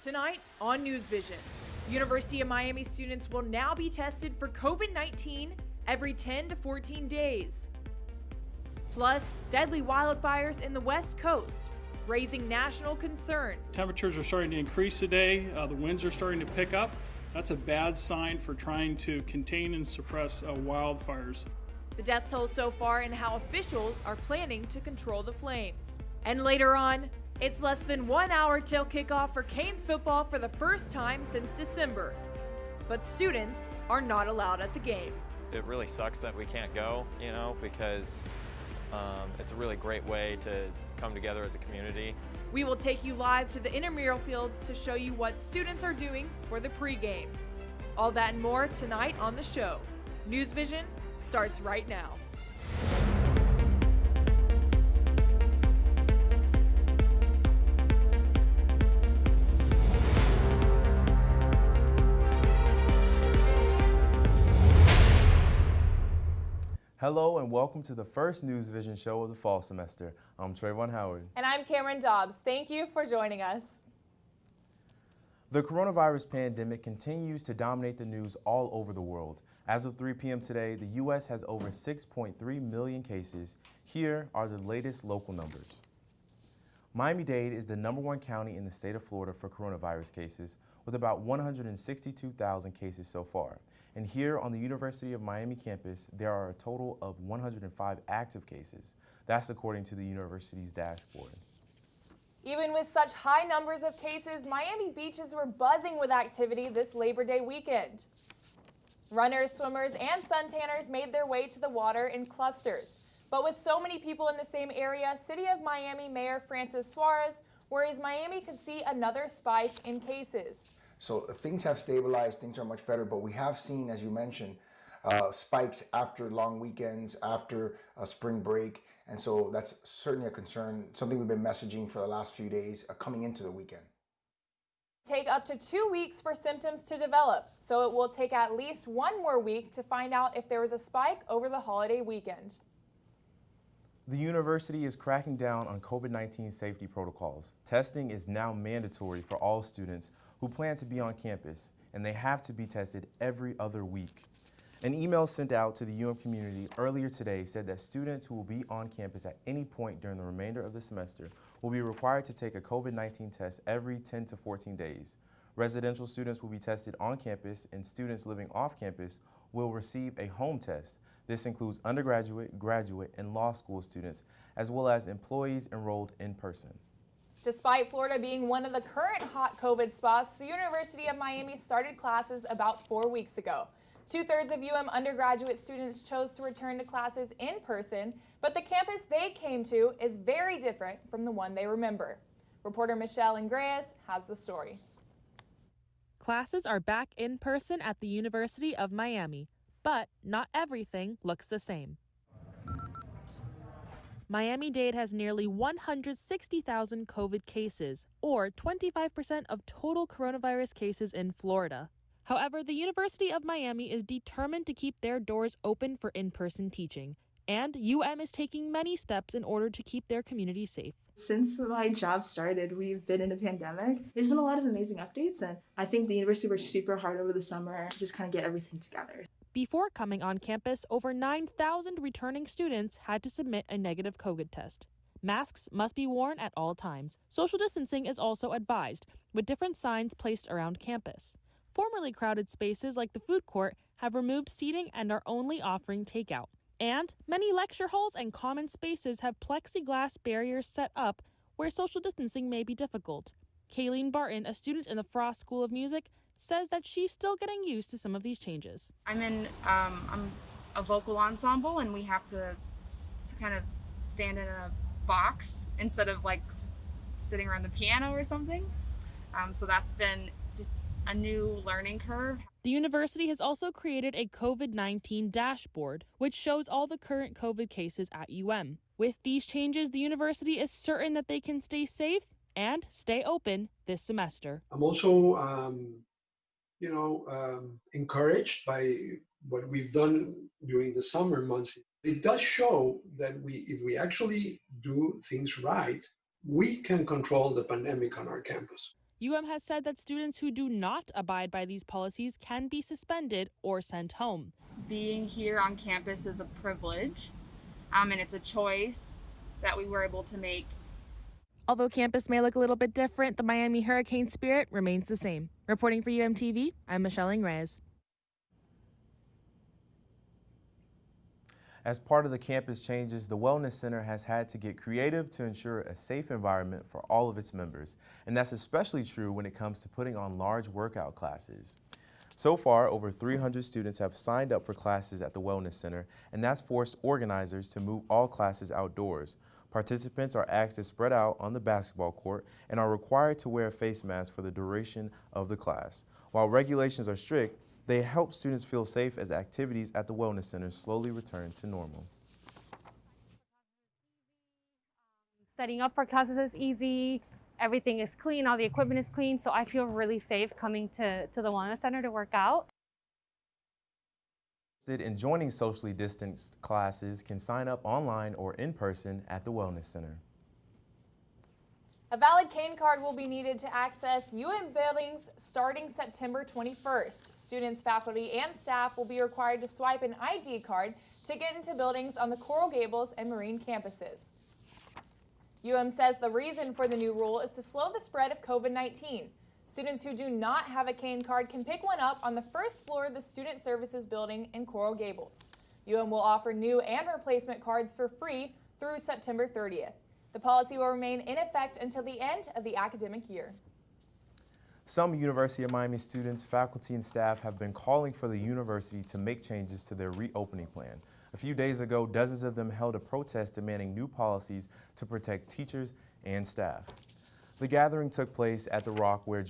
Tonight on NewsVision, University of Miami students will now be tested for COVID-19 every 10 to 14 days. Plus, deadly wildfires in the West Coast, raising national concern. Temperatures are starting to increase today. The winds are starting to pick up. That's a bad sign for trying to contain and suppress wildfires. The death toll so far and how officials are planning to control the flames. And later on, it's less than 1 hour till kickoff for Canes football for the first time since December. But students are not allowed at the game. It really sucks that we can't go, because it's a really great way to come together as a community. We will take you live to the intramural fields to show you what students are doing for the pregame. All that and more tonight on the show. NewsVision starts right now. Hello and welcome to the first NewsVision show of the fall semester. I'm Trayvon Howard. And I'm Cameron Dobbs. Thank you for joining us. The coronavirus pandemic continues to dominate the news all over the world. As of 3 p.m. today, the U.S. has over 6.3 million cases. Here are the latest local numbers. Miami-Dade is the #1 county in the state of Florida for coronavirus cases, with about 162,000 cases so far. And here on the University of Miami campus, there are a total of 105 active cases. That's according to the university's dashboard. Even with such high numbers of cases, Miami beaches were buzzing with activity this Labor Day weekend. Runners, swimmers, and suntanners made their way to the water in clusters. But with so many people in the same area, City of Miami Mayor Francis Suarez worries Miami could see another spike in cases. So things have stabilized, things are much better, but we have seen, as you mentioned, spikes after long weekends, after spring break. And so that's certainly a concern, something we've been messaging for the last few days coming into the weekend. Take up to 2 weeks for symptoms to develop, so it will take at least 1 more week to find out if there was a spike over the holiday weekend. The university is cracking down on COVID-19 safety protocols. Testing is now mandatory for all students who plan to be on campus, and they have to be tested every other week. An email sent out to the UM community earlier today said that students who will be on campus at any point during the remainder of the semester will be required to take a COVID-19 test every 10 to 14 days. Residential students will be tested on campus, and students living off campus will receive a home test. This includes undergraduate, graduate, and law school students, as well as employees enrolled in person. Despite Florida being one of the current hot COVID spots, the University of Miami started classes about 4 weeks ago. 2/3 of UM undergraduate students chose to return to classes in person, but the campus they came to is very different from the one they remember. Reporter Michelle Ingreas has the story. Classes are back in person at the University of Miami, but not everything looks the same. Miami-Dade has nearly 160,000 COVID cases, or 25% of total coronavirus cases in Florida. However, the University of Miami is determined to keep their doors open for in-person teaching, and UM is taking many steps in order to keep their community safe. Since my job started, we've been in a pandemic. There's been a lot of amazing updates, and I think the university worked super hard over the summer to just kind of get everything together. Before coming on campus, over 9,000 returning students had to submit a negative COVID test. Masks must be worn at all times. Social distancing is also advised, with different signs placed around campus. Formerly crowded spaces like the food court have removed seating and are only offering takeout. And many lecture halls and common spaces have plexiglass barriers set up where social distancing may be difficult. Kayleen Barton, a student in the Frost School of Music, says that she's still getting used to some of these changes. I'm a vocal ensemble, and we have to kind of stand in a box instead of like sitting around the piano or something. So that's been just a new learning curve. The university has also created a COVID-19 dashboard, which shows all the current COVID cases at UM. With these changes, the university is certain that they can stay safe and stay open this semester. I'm also, encouraged by what we've done during the summer months. It does show that if we actually do things right, we can control the pandemic on our campus. has said that students who do not abide by these policies can be suspended or sent home. Being here on campus is a privilege, and it's a choice that we were able to make. Although campus may look a little bit different, the Miami hurricane spirit remains the same. Reporting for UMTV, I'm Michelle Ingres. As part of the campus changes, the Wellness Center has had to get creative to ensure a safe environment for all of its members. And that's especially true when it comes to putting on large workout classes. So far, over 300 students have signed up for classes at the Wellness Center, and that's forced organizers to move all classes outdoors. Participants are asked to spread out on the basketball court and are required to wear a face mask for the duration of the class. While regulations are strict, they help students feel safe as activities at the Wellness Center slowly return to normal. Setting up for classes is easy. Everything is clean. All the equipment is clean. So I feel really safe coming to the Wellness Center to work out. In joining socially distanced classes can sign up online or in person at the Wellness Center. A valid cane card will be needed to access buildings starting September 21st. Students, faculty, and staff will be required to swipe an ID card to get into buildings on the Coral Gables and Marine campuses. says the reason for the new rule is to slow the spread of COVID-19. Students who do not have a cane card can pick one up on the first floor of the Student Services Building in Coral Gables. will offer new and replacement cards for free through September 30th. The policy will remain in effect until the end of the academic year. Some University of Miami students, faculty, and staff have been calling for the university to make changes to their reopening plan. A few days ago, dozens of them held a protest demanding new policies to protect teachers and staff. The gathering took place at the Rock where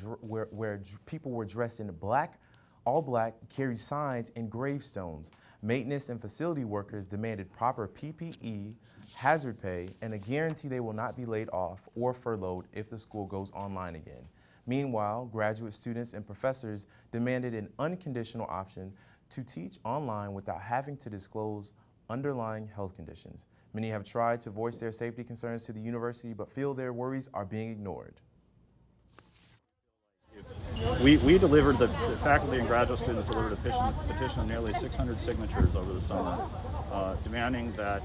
people were dressed in all black, carried signs and gravestones. Maintenance and facility workers demanded proper PPE, hazard pay, and a guarantee they will not be laid off or furloughed if the school goes online again. Meanwhile, graduate students and professors demanded an unconditional option to teach online without having to disclose underlying health conditions. Many have tried to voice their safety concerns to the university, but feel their worries are being ignored. We delivered, the faculty and graduate students delivered a petition of nearly 600 signatures over the summer, demanding that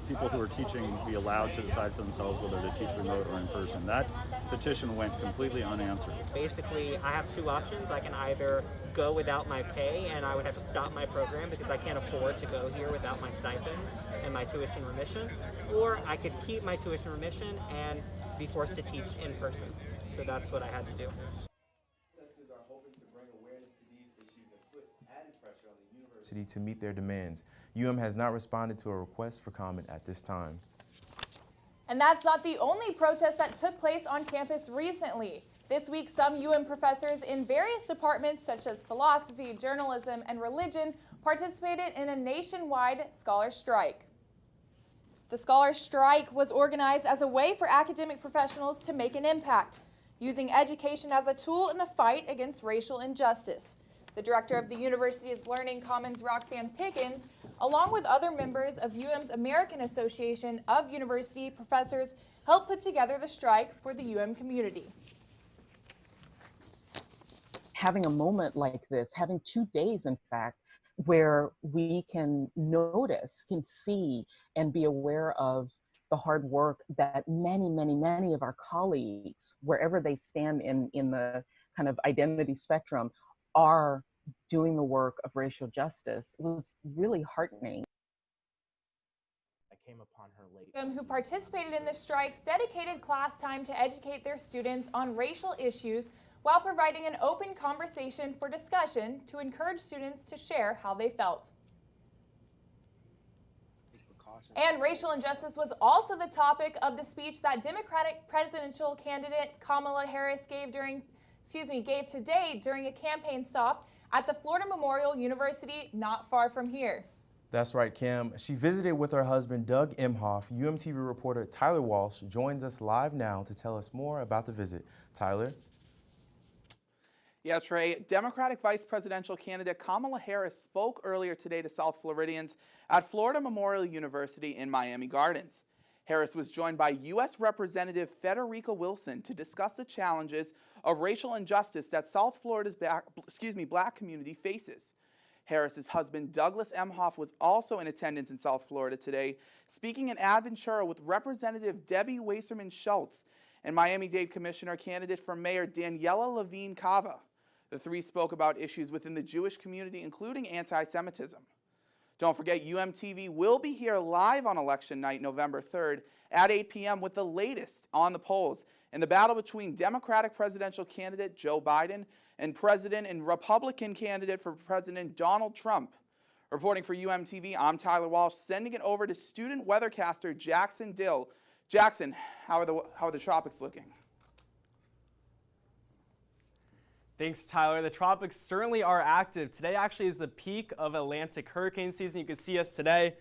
people who are teaching be allowed to decide for themselves whether to teach remote or in person. That petition went completely unanswered. Basically, I have two options. I can either go without my pay and I would have to stop my program because I can't afford to go here without my stipend and my tuition remission, or I could keep my tuition remission and be forced to teach in person. So that's what I had to do. Protesters are hoping to bring awareness to these issues and put added pressure on the university to meet their demands. has not responded to a request for comment at this time. And that's not the only protest that took place on campus recently. This week, some professors in various departments such as philosophy, journalism, and religion participated in a nationwide scholar strike. The scholar strike was organized as a way for academic professionals to make an impact, using education as a tool in the fight against racial injustice. The director of the university's Learning Commons, Roxanne Pickens, along with other members of UM's American Association of University Professors, helped put together the strike for the community. Having a moment like this, having 2 days, in fact, where we can notice, can see, and be aware of the hard work that many of our colleagues, wherever they stand in the kind of identity spectrum, are doing the work of racial justice, was really heartening. I came upon her late. Who participated in the strikes dedicated class time to educate their students on racial issues while providing an open conversation for discussion to encourage students to share how they felt. And racial injustice was also the topic of the speech that Democratic presidential candidate Kamala Harris gave today during a campaign stop at the Florida Memorial University not far from here. That's right, Cam. She visited with her husband, Doug Imhoff. UMTV reporter Tyler Walsh joins us live now to tell us more about the visit. Tyler? Yeah, Trey. Democratic Vice Presidential candidate Kamala Harris spoke earlier today to South Floridians at Florida Memorial University in Miami Gardens. Harris was joined by U.S. Representative Federica Wilson to discuss the challenges of racial injustice that South Florida's black community faces. Harris's husband, Douglas Emhoff, was also in attendance in South Florida today, speaking in Aventura with Representative Debbie Wasserman Schultz and Miami-Dade Commissioner candidate for Mayor Daniela Levine Cava. The three spoke about issues within the Jewish community, including anti-Semitism. Don't forget, UMTV will be here live on election night, November 3rd at 8 p.m. with the latest on the polls in the battle between Democratic presidential candidate Joe Biden and President and Republican candidate for President Donald Trump. Reporting for UMTV, I'm Tyler Walsh, sending it over to student weathercaster Jackson Dill. Jackson, how are the tropics looking? Thanks, Tyler. The tropics certainly are active. Today actually is the peak of Atlantic hurricane season. You can see us today.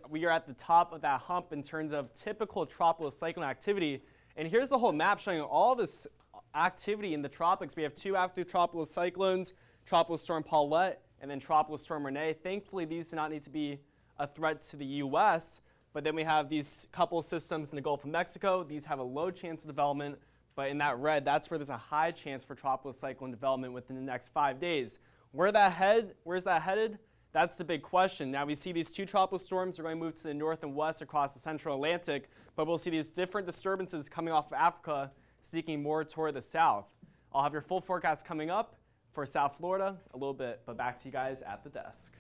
We are at the top of that hump in terms of typical tropical cyclone activity. And here's the whole map showing all this activity in the tropics. We have two active tropical cyclones, Tropical Storm Paulette and then Tropical Storm Renee. Thankfully, these do not need to be a threat to the U.S., but then we have these couple systems in the Gulf of Mexico. These have a low chance of development. But in that red, that's where there's a high chance for tropical cyclone development within the next 5 days. Where's that headed? That's the big question. Now we see these two tropical storms are going to move to the north and west across the central Atlantic, but we'll see these different disturbances coming off of Africa, sneaking more toward the south. I'll have your full forecast coming up for South Florida a little bit, but back to you guys at the desk.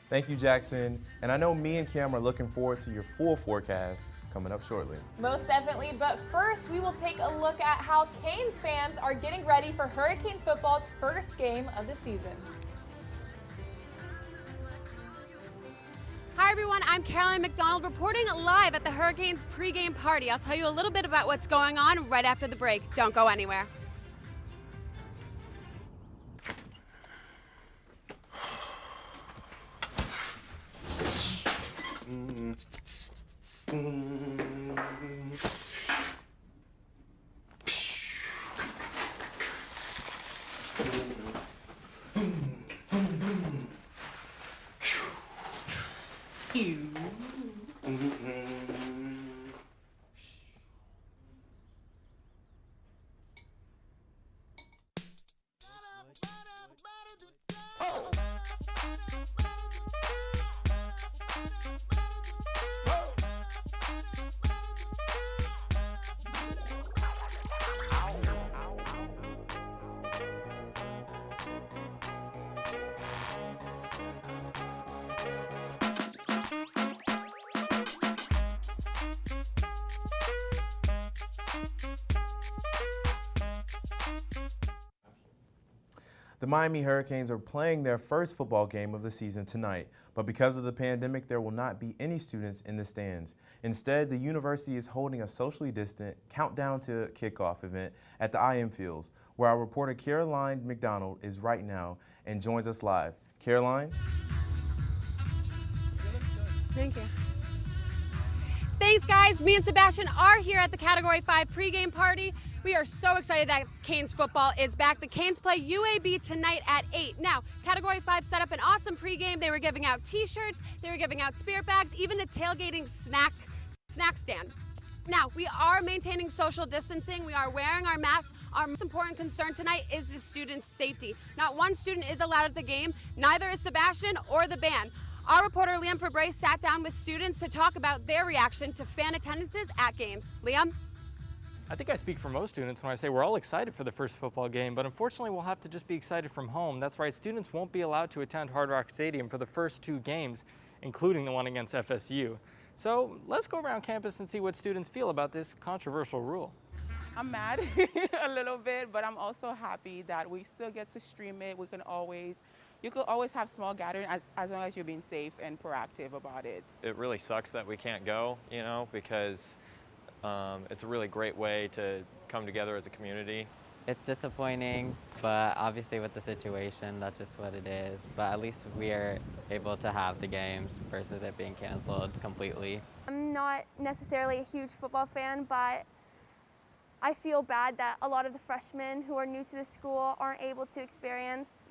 Thank you, Jackson. And I know me and Cam are looking forward to your full forecast coming up shortly. Most definitely, but first we will take a look at how Canes fans are getting ready for Hurricane football's first game of the season. Hi everyone, I'm Caroline McDonald reporting live at the Hurricanes pregame party. I'll tell you a little bit about what's going on right after the break. Don't go anywhere. The Miami Hurricanes are playing their first football game of the season tonight, but because of the pandemic, there will not be any students in the stands. Instead, the university is holding a socially distant countdown to kickoff event at the IM Fields, where our reporter Caroline McDonald is right now and joins us live. Caroline? Thank you. Thanks, guys. Me and Sebastian are here at the Category 5 pregame party. We are so excited that Canes football is back. The Canes play UAB tonight at 8. Now, Category 5 set up an awesome pregame. They were giving out t-shirts, they were giving out spirit bags, even a tailgating snack stand. Now, we are maintaining social distancing. We are wearing our masks. Our most important concern tonight is the students' safety. Not one student is allowed at the game, neither is Sebastian or the band. Our reporter Liam Fabre sat down with students to talk about their reaction to fan attendances at games. Liam? I think I speak for most students when I say we're all excited for the first football game, but unfortunately we'll have to just be excited from home. That's right, students won't be allowed to attend Hard Rock Stadium for the first 2 games, including the one against FSU. So let's go around campus and see what students feel about this controversial rule. I'm mad a little bit, but I'm also happy that we still get to stream it. You could always have small gatherings as long as you're being safe and proactive about it. It really sucks that we can't go, because it's a really great way to come together as a community. It's disappointing, but obviously with the situation, that's just what it is. But at least we are able to have the games versus it being canceled completely. I'm not necessarily a huge football fan, but I feel bad that a lot of the freshmen who are new to the school aren't able to experience,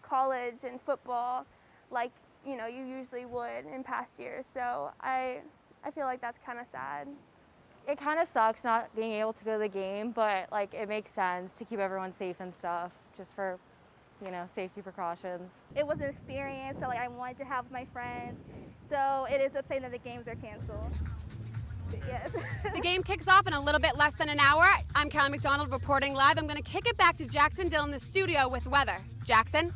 college and football like, you usually would in past years. So I I feel like that's kind of sad. It kind of sucks not being able to go to the game, but like it makes sense to keep everyone safe and stuff, just for, you know, safety precautions. It was an experience that like I wanted to have with my friends, so it is upsetting that the games are canceled. Yes. The game kicks off in a little bit less than an hour. I'm Kelly McDonald reporting live. I'm going to kick it back to Jackson Dill in the studio with weather. Jackson?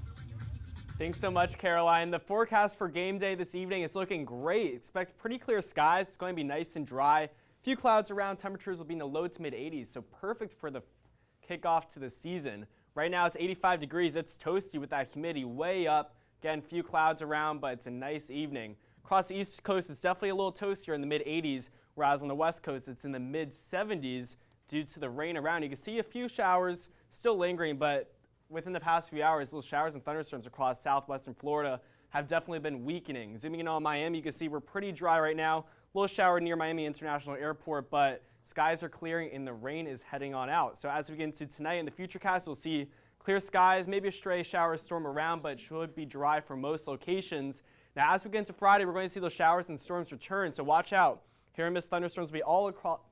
Thanks so much, Caroline. The forecast for game day this evening is looking great. Expect pretty clear skies. It's going to be nice and dry. A few clouds around. Temperatures will be in the low to mid 80s, so perfect for the kickoff to the season. Right now it's 85 degrees. It's toasty with that humidity way up. Again, few clouds around, but it's a nice evening. Across the East Coast, it's definitely a little toastier in the mid 80s, whereas on the West Coast, it's in the mid 70s due to the rain around. You can see a few showers still lingering, but within the past few hours, those showers and thunderstorms across southwestern Florida have definitely been weakening. Zooming in on Miami, you can see we're pretty dry right now. A little shower near Miami International Airport, but skies are clearing and the rain is heading on out. So as we get into tonight in the futurecast, we'll see clear skies, maybe a stray shower storm around, but it should be dry for most locations. Now, as we get into Friday, we're going to see those showers and storms return, so watch out. Here and miss thunderstorms will be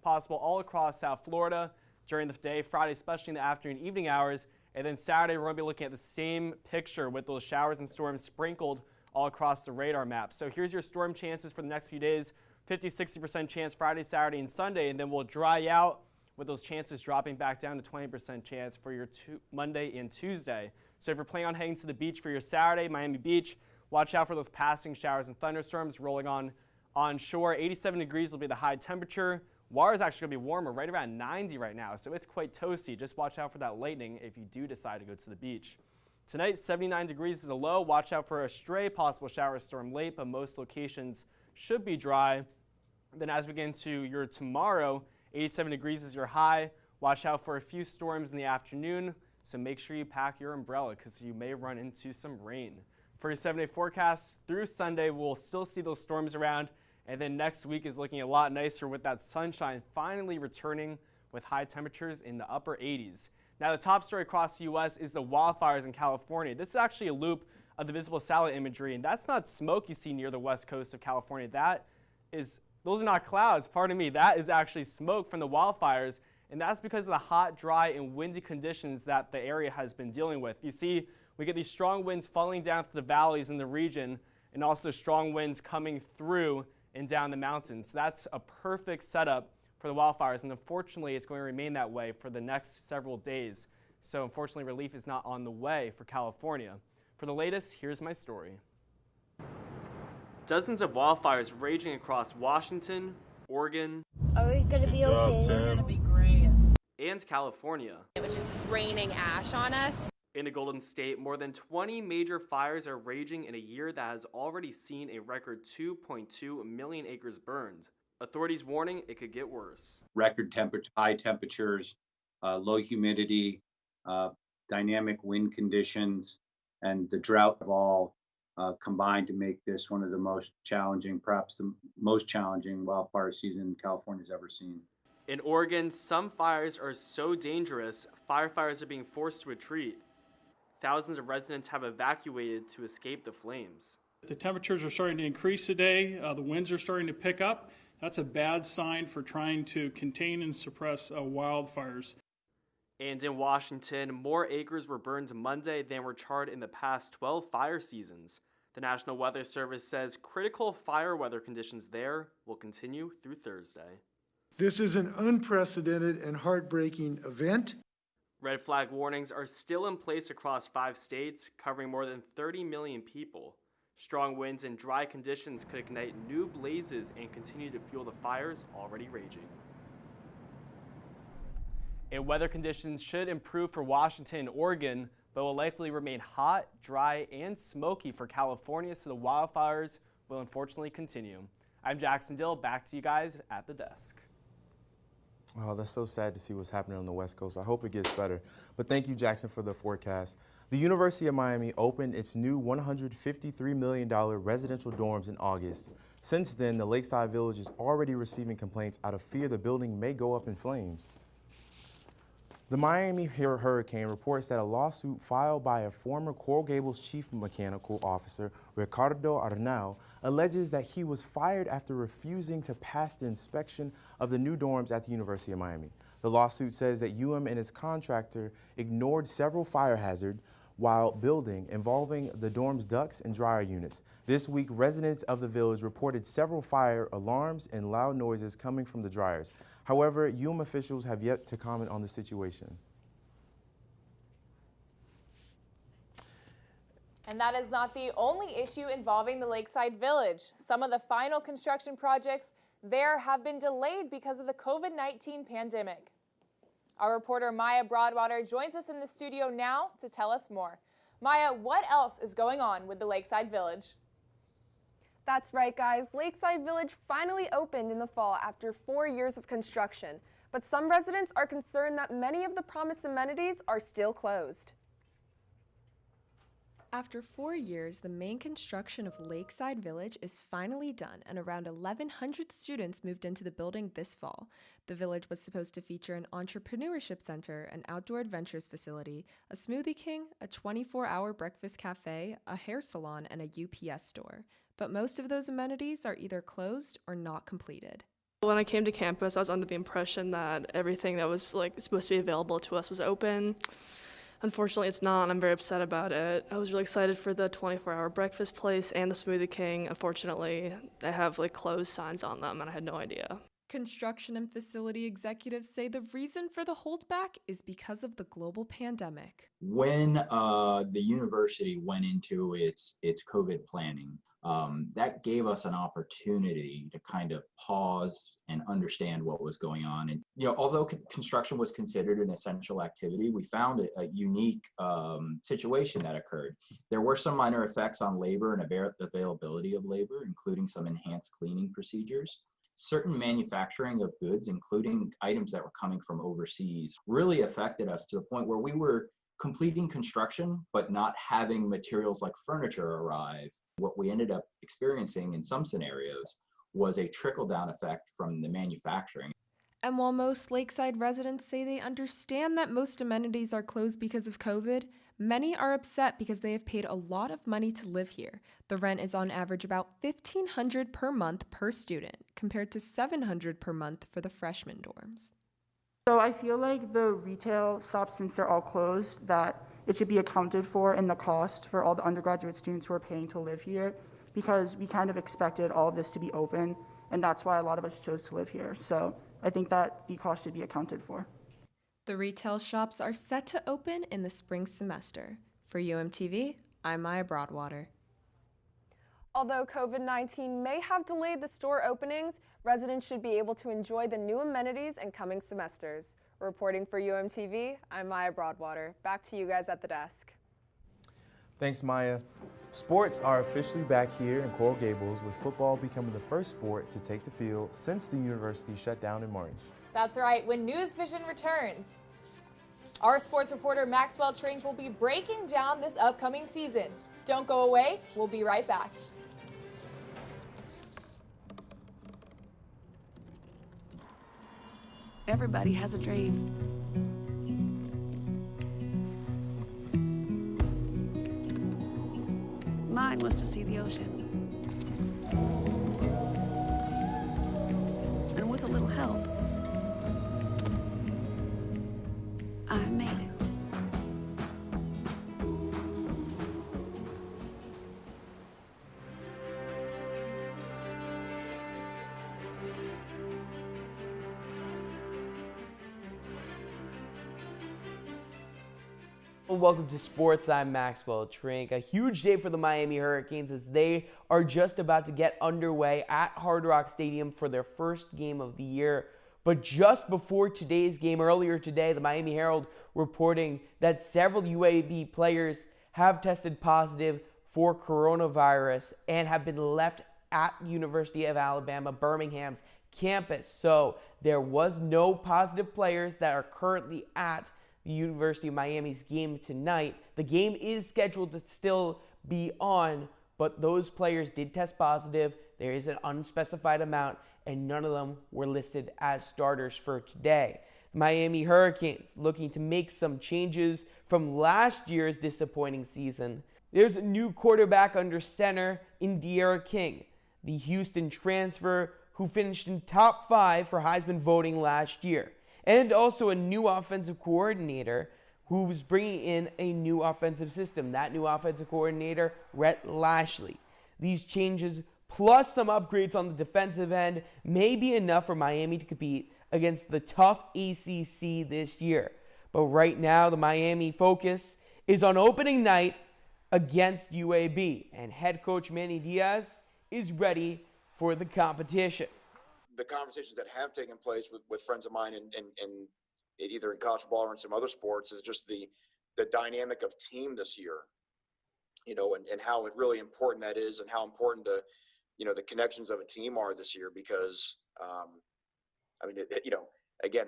possible all across South Florida during the day, Friday, especially in the afternoon, evening hours. And then Saturday, we're going to be looking at the same picture with those showers and storms sprinkled all across the radar map. So here's your storm chances for the next few days. 50-60% chance Friday, Saturday, and Sunday, and then we'll dry out with those chances dropping back down to 20% chance for your Monday and Tuesday. So if you're planning on heading to the beach for your Saturday, Miami Beach, watch out for those passing showers and thunderstorms rolling on shore. 87 degrees will be the high temperature. Water is actually going to be warmer, right around 90 right now, so it's quite toasty. Just watch out for that lightning if you do decide to go to the beach. Tonight, 79 degrees is a low. Watch out for a stray possible shower storm late, but most locations should be dry. Then as we get into your tomorrow, 87 degrees is your high. Watch out for a few storms in the afternoon, so make sure you pack your umbrella because you may run into some rain. For your 7-day forecast, through Sunday, we'll still see those storms around. And then next week is looking a lot nicer with that sunshine finally returning with high temperatures in the upper 80s. Now, the top story across the U.S. is the wildfires in California. This is actually a loop of the visible satellite imagery, and that's not smoke you see near the west coast of California. Those are not clouds, pardon me. That is actually smoke from the wildfires, and that's because of the hot, dry, and windy conditions that the area has been dealing with. You see, we get these strong winds funneling down through the valleys in the region, and also strong winds coming through and down the mountains. So that's a perfect setup for the wildfires, and unfortunately it's going to remain that way for the next several days. So unfortunately relief is not on the way for California. For the latest, here's my story. Dozens of wildfires raging across Washington, Oregon, Are we gonna be okay? We're going to be great. and California. It was just raining ash on us. In the Golden State, more than 20 major fires are raging in a year that has already seen a record 2.2 million acres burned. Authorities warning it could get worse. Record high temperatures, low humidity, dynamic wind conditions, and the drought of all combined to make this one of the most challenging, perhaps the most challenging wildfire season California's ever seen. In Oregon, some fires are so dangerous, firefighters are being forced to retreat. Thousands of residents have evacuated to escape the flames. The temperatures are starting to increase today. The winds are starting to pick up. That's a bad sign for trying to contain and suppress wildfires. And in Washington, more acres were burned Monday than were charred in the past 12 fire seasons. The National Weather Service says critical fire weather conditions there will continue through Thursday. This is an unprecedented and heartbreaking event. Red flag warnings are still in place across 5 states, covering more than 30 million people. Strong winds and dry conditions could ignite new blazes and continue to fuel the fires already raging. And weather conditions should improve for Washington and Oregon, but will likely remain hot, dry, and smoky for California, so the wildfires will unfortunately continue. I'm Jackson Dill, back to you guys at the desk. Oh, that's so sad to see what's happening on the West Coast. I hope it gets better. But thank you, Jackson, for the forecast. The University of Miami opened its new $153 million residential dorms in August. Since then, the Lakeside Village is already receiving complaints out of fear the building may go up in flames. The Miami Hurricane reports that a lawsuit filed by a former Coral Gables chief mechanical officer, Ricardo Arnau, alleges that he was fired after refusing to pass the inspection of the new dorms at the University of Miami. The lawsuit says that UM and its contractor ignored several fire hazards while building, involving the dorm's ducts and dryer units. This week, residents of the village reported several fire alarms and loud noises coming from the dryers. However, UM officials have yet to comment on the situation. And that is not the only issue involving the Lakeside Village. Some of the final construction projects there have been delayed because of the COVID-19 pandemic. Our reporter Maya Broadwater joins us in the studio now to tell us more. Maya, what else is going on with the Lakeside Village? That's right, guys. Lakeside Village finally opened in the fall after 4 years of construction. But some residents are concerned that many of the promised amenities are still closed. After 4 years, the main construction of Lakeside Village is finally done, and around 1,100 students moved into the building this fall. The village was supposed to feature an entrepreneurship center, an outdoor adventures facility, a Smoothie King, a 24-hour breakfast cafe, a hair salon, and a UPS store. But most of those amenities are either closed or not completed. When I came to campus, I was under the impression that everything that was supposed to be available to us was open. Unfortunately, it's not, and I'm very upset about it. I was really excited for the 24-hour breakfast place and the Smoothie King. Unfortunately, they have closed signs on them, and I had no idea. Construction and facility executives say the reason for the holdback is because of the global pandemic. When the university went into its COVID planning, that gave us an opportunity to kind of pause and understand what was going on. And although construction was considered an essential activity, we found a unique situation that occurred. There were some minor effects on labor and availability of labor, including some enhanced cleaning procedures. Certain manufacturing of goods, including items that were coming from overseas, really affected us to the point where we were completing construction, but not having materials like furniture arrive. What we ended up experiencing in some scenarios was a trickle-down effect from the manufacturing. And while most Lakeside residents say they understand that most amenities are closed because of COVID, many are upset because they have paid a lot of money to live here. The rent is on average about $1,500 per month per student, compared to $700 per month for the freshman dorms. So I feel like the retail shops, since they're all closed, that it should be accounted for in the cost for all the undergraduate students who are paying to live here, because we kind of expected all of this to be open, and that's why a lot of us chose to live here. So I think that the cost should be accounted for. The retail shops are set to open in the spring semester. For UMTV, I'm Maya Broadwater. Although COVID-19 may have delayed the store openings, residents should be able to enjoy the new amenities in coming semesters. Reporting for UMTV, I'm Maya Broadwater. Back to you guys at the desk. Thanks, Maya. Sports are officially back here in Coral Gables, with football becoming the first sport to take the field since the university shut down in March. That's right, when NewsVision returns. Our sports reporter Maxwell Trink will be breaking down this upcoming season. Don't go away, we'll be right back. Everybody has a dream. Mine was to see the ocean. And with a little help, I made it. Welcome to Sports. I'm Maxwell Trink. A huge day for the Miami Hurricanes as they are just about to get underway at Hard Rock Stadium for their first game of the year. But just before today's game, earlier today, the Miami Herald reporting that several UAB players have tested positive for coronavirus and have been left at University of Alabama, Birmingham's campus. So there was no positive players that are currently at the University of Miami's game tonight. The game is scheduled to still be on, but those players did test positive. There is an unspecified amount, and none of them were listed as starters for today. The Miami Hurricanes looking to make some changes from last year's disappointing season. There's a new quarterback under center in De'Ara King, the Houston transfer who finished in top 5 for Heisman voting last year, and also a new offensive coordinator who was bringing in a new offensive system. That new offensive coordinator, Rhett Lashley. These changes, plus some upgrades on the defensive end, may be enough for Miami to compete against the tough ACC this year. But right now, the Miami focus is on opening night against UAB, and head coach Manny Diaz is ready for the competition. The conversations that have taken place with friends of mine in either in college football or in some other sports is just the dynamic of team this year, and how really important that is, and how important the connections of a team are this year, because again,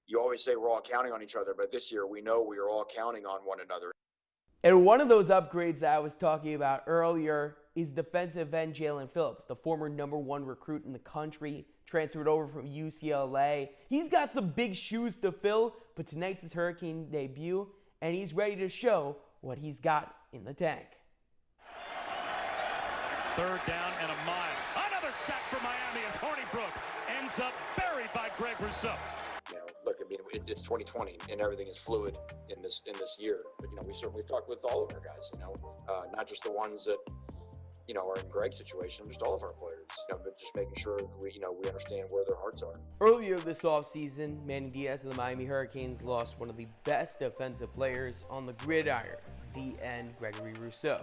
you always say we're all counting on each other, but this year we know we are all counting on one another. And one of those upgrades that I was talking about earlier is defensive end Jalen Phillips, the former #1 recruit in the country, transferred over from UCLA. He's got some big shoes to fill, but tonight's his Hurricane debut, and he's ready to show what he's got in the tank. 3rd down and a mile. Another sack for Miami as Hornibrook ends up buried by Greg Rousseau. Look, it's 2020 and everything is fluid in this year. But we've talked with all of our guys. Not just the ones that are in Greg's situation, just all of our players. But just making sure we understand where their hearts are. Earlier this offseason, Manny Diaz and the Miami Hurricanes lost one of the best defensive players on the gridiron, DN Gregory Rousseau,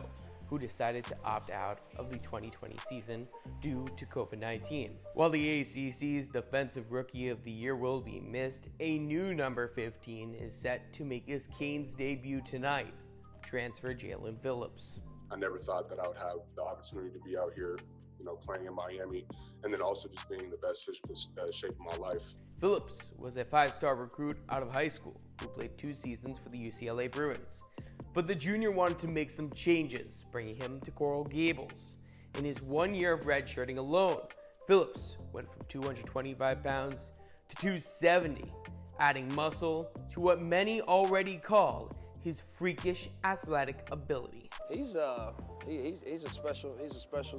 who decided to opt out of the 2020 season due to COVID-19. While the ACC's Defensive Rookie of the Year will be missed, a new number 15 is set to make his Canes debut tonight, transfer Jalen Phillips. I never thought that I would have the opportunity to be out here, playing in Miami, and then also just being in the best physical shape of my life. Phillips was a 5-star recruit out of high school who played 2 seasons for the UCLA Bruins. But the junior wanted to make some changes, bringing him to Coral Gables. In his 1 year of redshirting alone, Phillips went from 225 pounds to 270, adding muscle to what many already call his freakish athletic ability. He's a special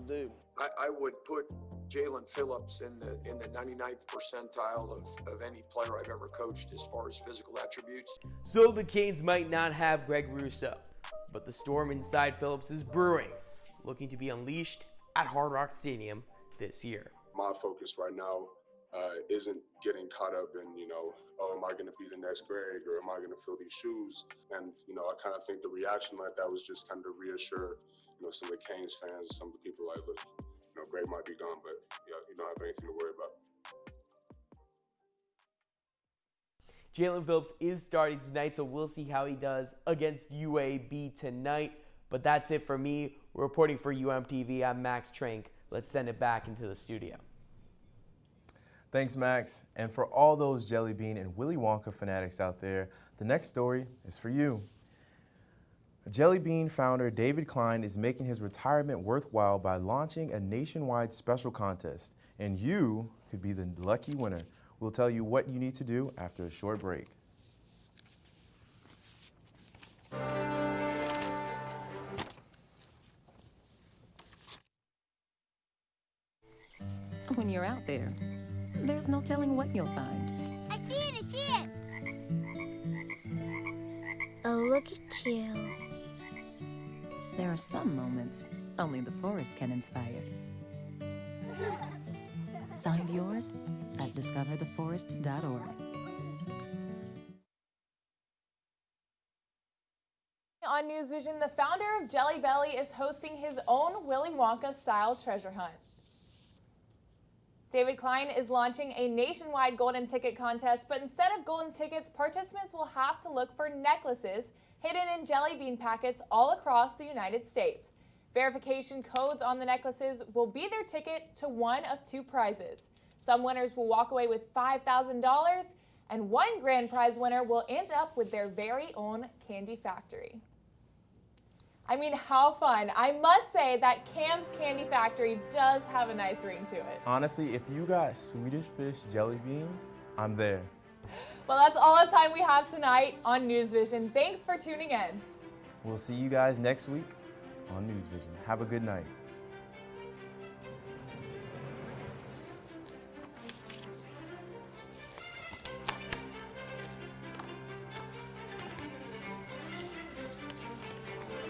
dude. I would put Jalen Phillips in the 99th percentile of any player I've ever coached as far as physical attributes. So the Canes might not have Greg Rousseau, but the storm inside Phillips is brewing, looking to be unleashed at Hard Rock Stadium this year. My focus right now isn't getting caught up in, am I going to be the next Greg, or am I going to fill these shoes? And, I kind of think the reaction like that was just kind of to reassure, some of the Canes fans, some of the people like, look, Greg might be gone, but you don't have anything to worry about. Jalen Phillips is starting tonight, so we'll see how he does against UAB tonight. But that's it for me. Reporting for UMTV, I'm Max Trank. Let's send it back into the studio. Thanks, Max. And for all those Jelly Bean and Willy Wonka fanatics out there, the next story is for you. Jelly Bean founder David Klein is making his retirement worthwhile by launching a nationwide special contest, and you could be the lucky winner. We'll tell you what you need to do after a short break. When you're out there, there's no telling what you'll find. I see it! Oh, look at you. There are some moments only the forest can inspire. Find yours at discovertheforest.org. On NewsVision, the founder of Jelly Belly is hosting his own Willy Wonka-style treasure hunt. David Klein is launching a nationwide golden ticket contest, but instead of golden tickets, participants will have to look for necklaces hidden in jelly bean packets all across the United States. Verification codes on the necklaces will be their ticket to one of 2 prizes. Some winners will walk away with $5,000, and one grand prize winner will end up with their very own candy factory. I mean, how fun. I must say that Cam's Candy Factory does have a nice ring to it. Honestly, if you got Swedish fish jelly beans, I'm there. Well, that's all the time we have tonight on NewsVision. Thanks for tuning in. We'll see you guys next week on NewsVision. Have a good night.